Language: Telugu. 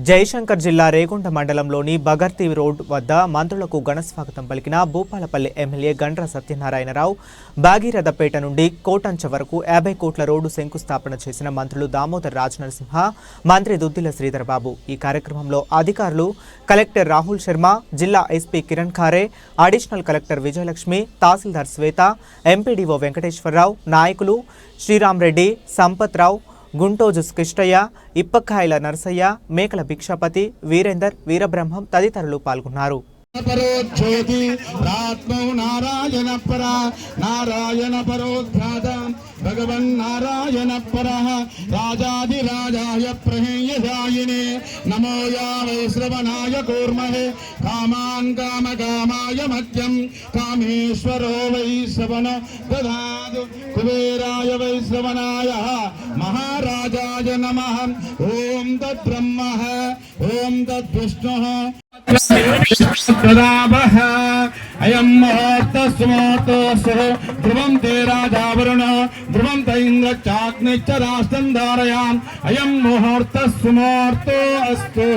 జయశంకర్ జిల్లా రేగుంట మండలంలోని బగర్తి రోడ్ వద్ద మంత్రులకు ఘనస్వాగతం పలికిన భూపాలపల్లి ఎమ్మెల్యే గండ్ర సత్యనారాయణరావు భాగీరథపేట నుండి కోటంచ వరకు 50 కోట్ల రోడ్డు శంకుస్థాపన చేసిన మంత్రులు దామోదర్ రాజనరసింహ, మంత్రి దుద్దిల శ్రీధర్ బాబు. ఈ కార్యక్రమంలో అధికారులు కలెక్టర్ రాహుల్ శర్మ, జిల్లా SP Kiran ఖారే, additional collector Vijayalakshmi, తహసీల్దార్ శ్వేత, ఎంపీడీఓ వెంకటేశ్వరరావు, నాయకులు శ్రీరామ్ రెడ్డి, సంపత్ రావు, గుంటోజు కృష్ణయ్య, ఇప్పకాయల నరసయ్య, మేకల భిక్షపతి, వీరేందర్, వీరబ్రహ్మం తదితరులు పాల్గొన్నారు. పరోజ్యోతి రాత్మౌ నారాయణ పరా నారాయణ పరోధ్యాత భగవన్ నారాయణ పరః రాజాధిరాజాయ ప్రహేయజాయినే నమో యా వైశ్రవణాయ కూర్మహే కామాన్ కామకామాయ మధ్యం కామేశ్వరో వైశ్రవణ దదాతు కుబేరాయ వైశ్రవణాయ మహారాజాయ నమః. ఓం తద్బ్రహ్మః ఓం తద్విష్ణుః अयं मुहूर्तस्मुहूर्तोऽस्तु ध्रुवं ते राजावरुण ध्रुवं त इन्द्रश्चाग्निश्च राष्ट्रं धारयाम्. अयं मुहूर्तस्मुहूर्तोऽस्तु.